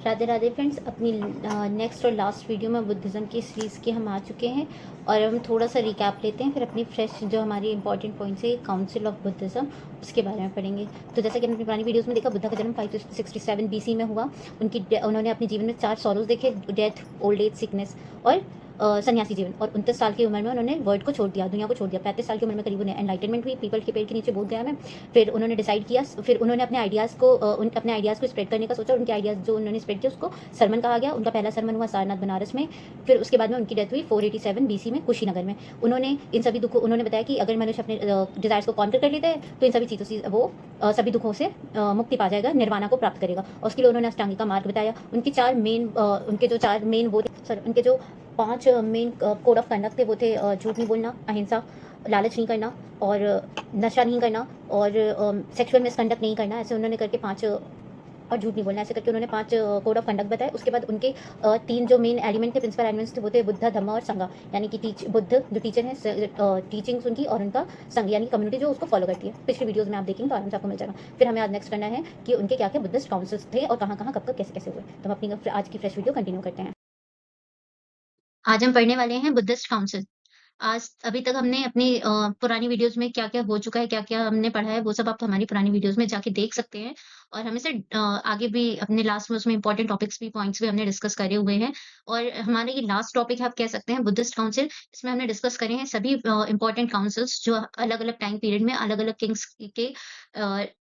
Radhe Radhe friends, अपनी next और last video में बुद्धिज़्म की सीरीज़ के हम आ चुके हैं और हम थोड़ा सा रिकैप लेते हैं, फिर अपनी फ्रेश जो हमारी इंपॉर्टेंट पॉइंट्स है काउंसिल ऑफ बुद्धिज़्म उसके बारे में पढ़ेंगे। तो जैसा कि हमने अपनी पुरानी वीडियोस में देखा, बुद्धा का जन्म 567 बीसी में हुआ। उन्होंने अपने जीवन में 4 सॉरोज देखे, डेथ, ओल्ड एज, सिकनेस और सन्यासी जीवन। और 29 साल की उम्र में उन्होंने वर्ल्ड को छोड़ दिया, दुनिया को छोड़ दिया। 35 साल की उम्र में करीब उन्हें एनलाइटनमेंट हुई, पीपल के पेड़ के नीचे बोध गया मैं। फिर उन्होंने डिसाइड किया, फिर उन्होंने अपने आइडियाज़ को स्प्रेड करने का सोचा। उनके आइडियाज़ जो उन्होंने स्प्रेड किया उसको सरमन कहा गया। उनका पहला सरमन हुआ सारनाथ बनारस में। फिर उसके बाद में उनकी डेथ हुई 487 बीसी में कुशीनगर में। उन्होंने बताया कि अगर मनुष्य अपने डिजायर्स को कॉन्कर कर लेता है तो इन सभी चीज़ों से वो सभी दुखों से मुक्ति पा जाएगा, निर्वाणा को प्राप्त करेगा। और उसके लिए उन्होंने अष्टांगिक का मार्ग बताया। उनके जो 5 मेन कोड ऑफ कंडक्ट थे वो थे झूठ नहीं बोलना, अहिंसा, लालच नहीं करना और नशा नहीं करना और सेक्सुअल मिसकंडक्ट नहीं करना। ऐसे उन्होंने करके 5 और झूठ नहीं बोलना, ऐसे करके उन्होंने 5 कोड ऑफ कंडक्ट बताए। उसके बाद उनके 3 जो मेन एलिमेंट थे, प्रिंसिपल एलिमेंट्स थे, वो थे बुद्ध, धम्म और संघ। यानी कि बुद्ध जो टीचर है, टीचिंग्स उनकी, और उनका संघ यानी कम्युनिटी जो उसको फॉलो करती है। पिछले वीडियोस में आप देखेंगे तो आराम से आपको मिल जाएगा। फिर हमें आज नेक्स्ट करना है कि उनके क्या क्या बुद्धिस्ट काउंसिल्स थे और कहाँ कहाँ कब कब कैसे कैसे हुए। तो हम अपनी आज की फ्रेश वीडियो कंटिन्यू करते हैं। आज हम पढ़ने वाले हैं बुद्धिस्ट काउंसिल। आज अभी तक हमने अपनी पुरानी वीडियोज़ में क्या-क्या हो चुका है, क्या-क्या हमने पढ़ा है, वो सब आप हमारी पुरानी वीडियोज़ में जाके देख सकते हैं। और हम इसे आगे भी अपने लास्ट में उसमें इम्पोर्टेंट टॉपिक्स भी, पॉइंट्स भी हमने डिस्कस करे हुए हैं। और हमारा ये लास्ट टॉपिक है, आप कह सकते हैं, बुद्धिस्ट काउंसिल। इसमें हमने डिस्कस करे हैं सभी इम्पोर्टेंट काउंसिल्स जो अलग-अलग टाइम पीरियड में अलग-अलग किंग्स के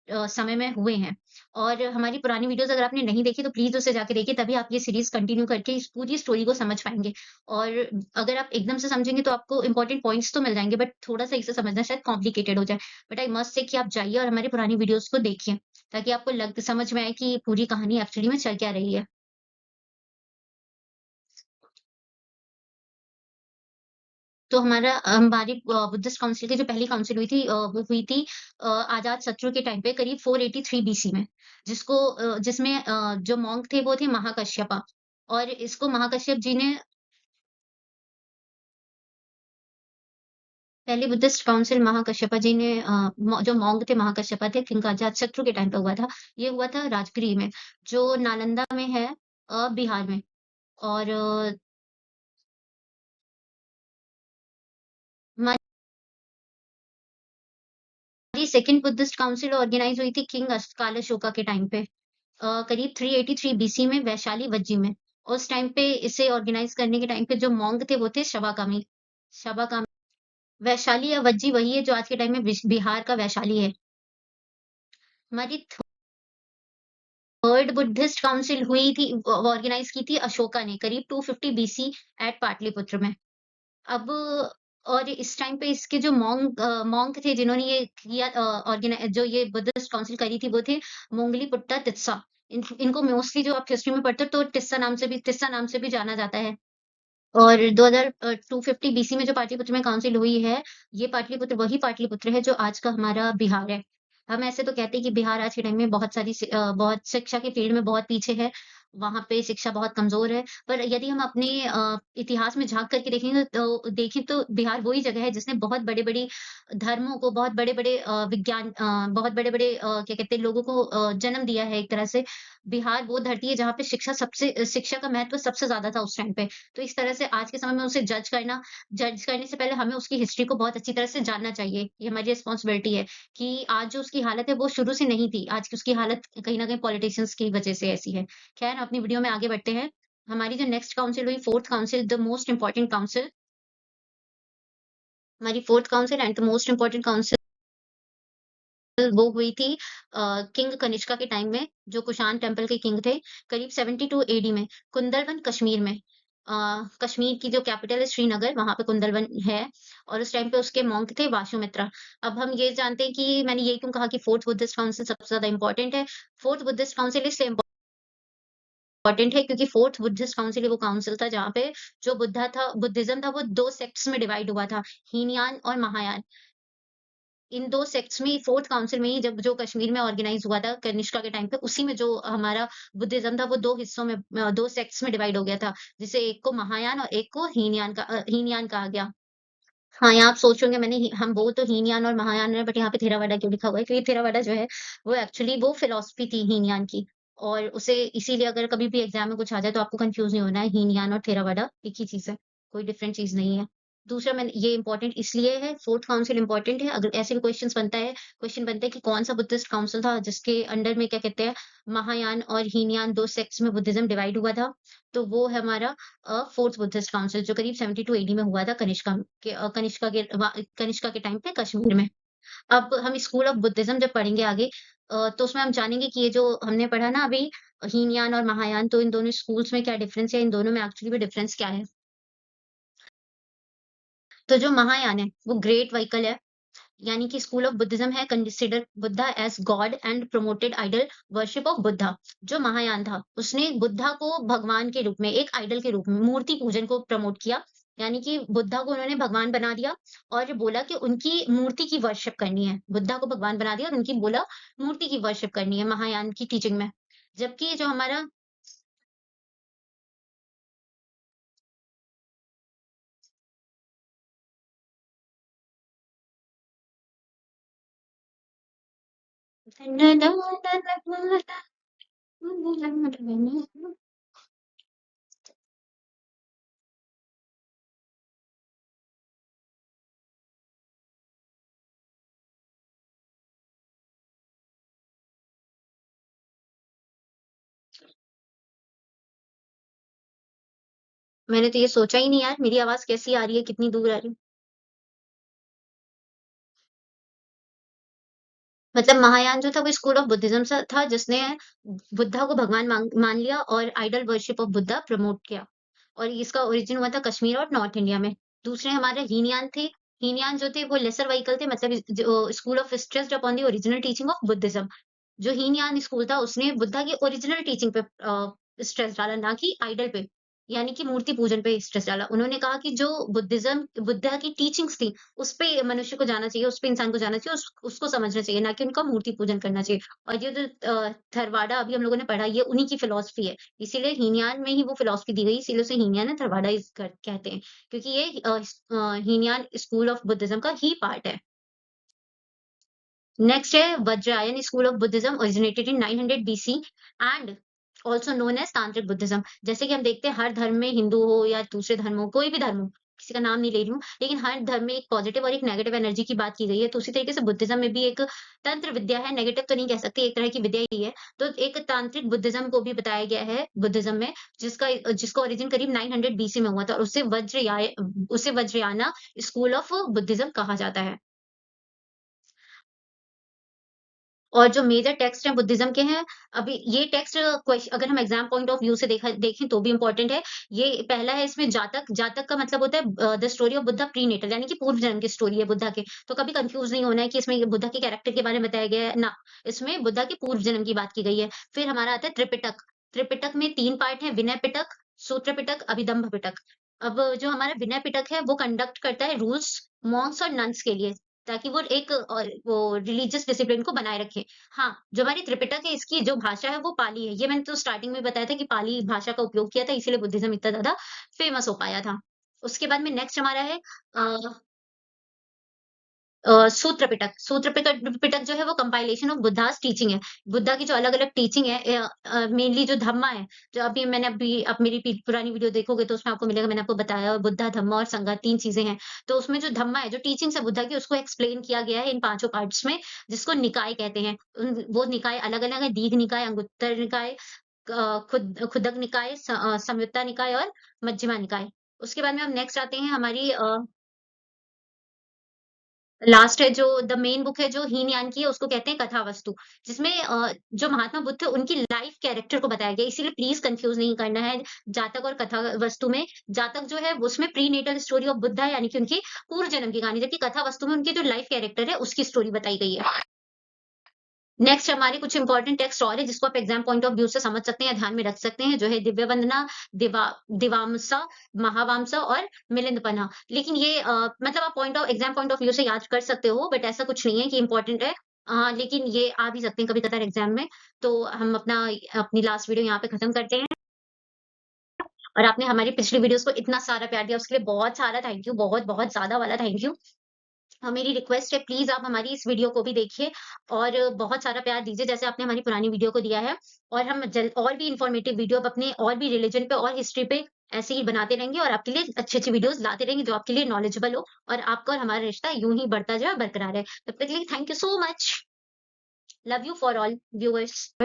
समय में हुए हैं। और हमारी पुरानी वीडियोज़ अगर आपने नहीं देखी तो प्लीज़ उसे जाके देखिए, तभी आप ये सीरीज़ कंटिन्यू करके इस पूरी स्टोरी को समझ पाएँगे। और अगर आप एकदम से समझेंगे तो आपको इम्पोर्टेंट पॉइंट्स तो मिल जाएँगे, बट थोड़ा-सा इसे समझना शायद कॉम्प्लिकेटेड हो जाए। बट आई मस्ट से कि आप जाइए और हमारी पुरानी वीडियोज़ को देखिए, ताकि आपको समझ में आए कि ये पूरी कहानी एक्चुअली में चल क्या रही है। तो हमारी बुद्धिस्ट काउंसिल की जो पहली काउंसिल हुई थी, वो हुई थी अजात शत्रु के टाइम पे करीब 483 बीसी में, जिसमें जो मॉन्क थे वो थे महाकश्यपा। और इसको महाकश्यप जी ने पहली बुद्धिस्ट काउंसिल महाकश्यपा जी ने जो मॉन्क थे, महाकश्यपा थे, किंग अजातशत्रु के टाइम पे हुआ था। ये हुआ था राजगृह में, जो नालंदा में है, बिहार में। और हमारी सेकंड बुद्धिस्ट काउंसिल ऑर्गेनाइज़ हुई थी किंग काल अशोका के टाइम पे, करीब 383 बीसी में वैशाली वज्जी में। उस टाइम पे इसे ऑर्गेनाइज़ करने के टाइम पे जो मॉन्क थे वो थे शवाकामी। शवाकामी वैशाली या वज्जी वही है जो आज के टाइम में बिहार का वैशाली है। हमारी थर्ड बुद्धिस्ट काउंसिल हुई थी, ऑर्गेनाइज की थी अशोका ने, करीब 250 बीसी एट पाटलिपुत्र में। अब और इस टाइम पे इसके जो मॉन्क थे जिन्होंने ये किया, जो ये बुद्धिस्ट काउंसिल करी थी, वो थे मोंगलीपुट्टा तिस्सा। इनको मोस्टली जो आप हिस्ट्री में पढ़ते हो तो तिस्सा नाम से भी जाना जाता है। और 250 बीसी में जो पाटलिपुत्र में काउंसिल हुई है, ये पाटलिपुत्र वही पाटलिपुत्र है जो आज का हमारा बिहार है। हम ऐसे तो कहते हैं कि बिहार आज के टाइम में बहुत शिक्षा के फील्ड में बहुत पीछे है, वहाँ पे शिक्षा बहुत कमज़ोर है। पर यदि हम अपने इतिहास में झाँक करके देखें तो बिहार वही जगह है जिसने बहुत बड़े-बड़े धर्मों को, बहुत बड़े-बड़े क्या कहते हैं, लोगों को जन्म दिया है एक तरह से। बिहार वो धरती है जहाँ पे शिक्षा का महत्व सबसे ज़्यादा था उस टाइम पे। तो इस तरह से आज के समय में उसे जज करने से पहले हमें उसकी हिस्ट्री को बहुत अच्छी तरह से जानना चाहिए। ये हमारी रिस्पॉन्सिबिलिटी है कि आज जो उसकी हालत है वो शुरू से नहीं थी। आज की उसकी हालत कहीं न कहीं पॉलिटिशियंस की वजह से ऐसी है। खैर, अपनी वीडियो में आगे बढ़ते हैं। हमारी जो नेक्स्ट काउंसिल हुई, 4th council, the most important council. हमारी 4th council and the most important council वो हुई थी किंग कनिष्का के टाइम में, जो कुषाण टेम्पल के किंग थे, करीब 72 एडी में, कुंदलवन कश्मीर में। कश्मीर की जो कैपिटल है श्रीनगर, वहाँ पे कुंदलवन है। और उस टाइम पे उसके मॉन्क थे वाशुमित्रा। अब हम ये जानते हैं कि मैंने ये क्यों कहा कि 4th बुद्धिस्ट काउंसिल सबसे ज़्यादा इम्पोर्टेंट है। 4th बुद्धिस्ट काउंसिल इसलिए इम्पोर्टेंट है क्योंकि 4th बुद्धिस्ट काउंसिल वो काउंसिल था जहाँ पे जो बुद्धिज़्म था वो 2 सेक्ट्स में डिवाइड हुआ था, हीनयान और महायान। इन 2 सेक्ट्स में 4th काउंसिल में ही, जब जो कश्मीर में ऑर्गेनाइज़ हुआ था कनिष्का के टाइम पे, उसी में जो हमारा बुद्धिज़्म था वो 2 हिस्सों में, 2 सेक्ट्स में डिवाइड हो गया था, जिसे एक को महायान और एक को हीनयान कहा गया। हाँ, यहाँ आप सोच रहे होंगे, हम बोल तो हीनयान और महायान रहे हैं, बट यहाँ पे थेरावादा क्यों लिखा हुआ है? क्योंकि थेरावादा जो है वो एक्चुअली वो फिलॉसफी थी हीनयान की। और उसे इसीलिए अगर कभी भी एग्ज़ाम में कुछ आ जाए तो आपको कन्फ्यूज़ नहीं होना है, हीन-यान और थेरावाडा एक ही चीज़ है, कोई डिफरेंट चीज़ नहीं है। दूसरा मैंने ये इम्पोर्टेंट इसलिए है, फोर्थ काउंसिल इम्पोर्टेंट है, अगर ऐसे भी क्वेश्चन बनता है कि कौन-सा बुद्धिस्ट काउंसिल था जिसके अंडर में क्या कहते हैं, महायान और हीनयान 2 सेक्ट्स में बुद्धिज़्म डिवाइड हुआ था। तो वो है हमारा फोर्थ बुद्धिस्ट काउंसिल जो करीब 72 एडी में हुआ था कनिष्का के टाइम पे कश्मीर में। अब हम स्कूल ऑफ बुद्धिज़्म जब पढ़ेंगे आगे तो उसमें हम जानेंगे कि ये जो हमने पढ़ा ना अभी हीनयान और महायान तो इन दोनों स्कूल्स में क्या डिफरेंस है, इन दोनों में एक्चुअली में डिफरेंस क्या है। तो जो महायान है वो ग्रेट व्हीकल है, यानी कि स्कूल ऑफ बुद्धिज्म है consider Buddha as god and promoted idol worship of Buddha. जो महायान था उसने बुद्धा को भगवान के रूप में एक आइडल के रूप में मूर्ति पूजन को प्रमोट किया, यानी कि बुद्धा को उन्होंने भगवान बना दिया और बोला कि उनकी मूर्ति की वर्शिप करनी है। बुद्धा को भगवान बना दिया और उनकी बोला मूर्ति की वर्शिप करनी है महायान की टीचिंग में। जबकि जो हमारा मैंने तो ये सोचा ही नहीं यार, मेरी आवाज कैसी आ रही है, कितनी दूर आ रही है। मतलब महायान जो था वो स्कूल ऑफ बुद्धिज्म सा था जिसने बुद्धा को भगवान मान लिया और idol worship of Buddha promote किया और इसका ओरिजिन हुआ था कश्मीर और नॉर्थ इंडिया में। दूसरे हमारे हीनयान थे। हीनयान जो थे वो लेसर व्हीकल थे, मतलब जो school of stressed upon the original teaching of Buddhism. जो हीनयान स्कूल था उसने बुद्धा की ओरिजिनल टीचिंग पे स्ट्रेस डाला, ना कि आइडल पे, यानी कि मूर्ति पूजन पे स्ट्रेस डाला। उन्होंने कहा कि जो बुद्धा की टीचिंग्स थी उस पे मनुष्य को जाना चाहिए, उस पे इंसान को जाना चाहिए, उसको समझना चाहिए, ना कि उनका मूर्ति पूजन करना चाहिए। और ये जो थरवाडा अभी हम लोगों ने पढ़ा, ये उन्हीं की फिलॉसफी है। इसीलिए हीनयान में ही वो फिलॉसफी दी गई, इसीलिए उसे हीनयान एंड थरवाडा कहते हैं, क्योंकि ये हीनयान स्कूल ऑफ बुद्धिज्म का ही पार्ट है। नेक्स्ट है Vajrayana school of Buddhism originated in 900 BC and also known as Tantric Buddhism. जैसे कि हम देखते हैं हर धर्म में, हिंदू हो या दूसरे धर्म हो, कोई भी धर्म हो, किसी का नाम नहीं ले रही हूँ, लेकिन हर धर्म में एक पॉजिटिव और एक नेगेटिव एनर्जी की बात की गई है। तो उसी तरीके से बुद्धिज्म में भी एक तंत्र विद्या है, नेगेटिव तो नहीं कह सकते, एक तरह की विद्या ही है। तो एक तांत्रिक बुद्धिज्म को भी बताया गया है बुद्धिज्म में, जिसका ओरिजिन करीब 900 बीसी में हुआ था और उसे वज्रयाना स्कूल ऑफ बुद्धिज्म कहा जाता है। और जो मेजर टेक्स्ट हैं बुद्धिज़्म के हैं, अभी ये टेक्स्ट अगर हम एग्ज़ाम पॉइंट ऑफ व्यू से देखें तो भी इम्पोर्टेंट है। ये पहला है इसमें जातक, जातक का मतलब होता है the story of Buddha prenatal, यानी कि पूर्व जन्म की स्टोरी है बुद्धा के। तो कभी कन्फ्यूज़ नहीं होना है कि इसमें ये बुद्धा के कैरेक्टर के बारे में बताया गया है, ना, इसमें बुद्धा के पूर्व जन्म की बात की गई है। फिर हमारा आता है त्रिपिटक। त्रिपिटक में 3 पार्ट हैं, विनय पिटक, सूत्र पिटक, अभिदम्भ पिटक। अब जो हमारा विनय पिटक है वो कंडक्ट करता है रूल्स मॉन्क्स और नन्स के लिए, ताकि वो एक वो रिलीजियस डिसिप्लिन को बनाए रखें। हाँ, जो हमारी त्रिपिटक है इसकी जो भाषा है वो पाली है। ये मैंने तो स्टार्टिंग में बताया था कि पाली भाषा का उपयोग किया था, इसीलिए बुद्धिज़्म इतना ज़्यादा फेमस हो पाया था। उसके बाद में नेक्स्ट हमारा है सूत्र पिटक। पिटक जो है वो कंपाइलेशन ऑफ बुद्धाज़ टीचिंग है। बुद्धा की जो अलग-अलग टीचिंग है मेनली जो धम्मा है, जो अभी आप मेरी पुरानी वीडियो देखोगे तो उसमें आपको मिलेगा, मैंने आपको बताया बुद्धा, धम्मा और संघा 3 चीज़ें हैं। तो उसमें जो धम्मा है, जो टीचिंग्स है बुद्धा की, उसको एक्सप्लेन किया गया है इन पाँचों पार्ट्स में, जिसको निकाय कहते हैं। वो निकाय अलग-अलग है, दीघ निकाय, अंगुत्तर निकाय, खुदक निकाय, संयुत्ता निकाय और मध्यमा निकाय। उसके बाद में हम नेक्स्ट आते हैं हमारी लास्ट है जो द मेन बुक है जो हीन-यान की है, उसको कहते हैं कथावस्तु, जिसमें जो महात्मा बुद्ध थे उनकी लाइफ कैरेक्टर को बताया गया है, इसीलिए प्लीज़ कन्फ्यूज़ नहीं करना है जातक और कथावस्तु में। जातक जो है उसमें प्रीनेटल स्टोरी ऑफ बुद्धा है, यानी कि उनकी पूर्व जन्म की कहानी, जबकि कथावस्तु में उनकी जो लाइफ कैरेक्टर है उसकी स्टोरी बताई गई है। नेक्स्ट हमारे कुछ इंपॉर्टेंट टेक्स्ट और है जिसको आप एग्जाम पॉइंट ऑफ व्यू से समझ सकते हैं या ध्यान में रख सकते हैं, जो है दिव्य वंदना, दिवामसा, महावामसा और मिलिंदपना। लेकिन ये मतलब आप एग्जाम पॉइंट ऑफ व्यू से याद कर सकते हो, बट ऐसा कुछ नहीं है कि इंपॉर्टेंट है। लेकिन ये आ भी सकते हैं कभी कभार एग्जाम में। तो हम अपनी लास्ट वीडियो यहाँ पे खत्म करते हैं। और आपने हमारी पिछली वीडियोस को इतना सारा प्यार दिया उसके लिए बहुत सारा थैंक यू, बहुत बहुत ज्यादा वाला थैंक यू। मेरी रिक्वेस्ट है, प्लीज़ आप हमारी इस वीडियो को भी देखिए और बहुत सारा प्यार दीजिए जैसे आपने हमारी पुरानी वीडियो को दिया है। और हम और भी इन्फॉर्मेटिव वीडियो अब अपने और भी रिलिजन पे और हिस्ट्री पे ऐसे ही बनाते रहेंगे और आपके लिए अच्छी-अच्छी वीडियोज़ लाते रहेंगे जो आपके लिए नॉलेजेबल हो और आपका और हमारा रिश्ता यूँ ही बढ़ता जाए, बरकरार रहे। तब तक के लिए thank you so much. Love you for all viewers.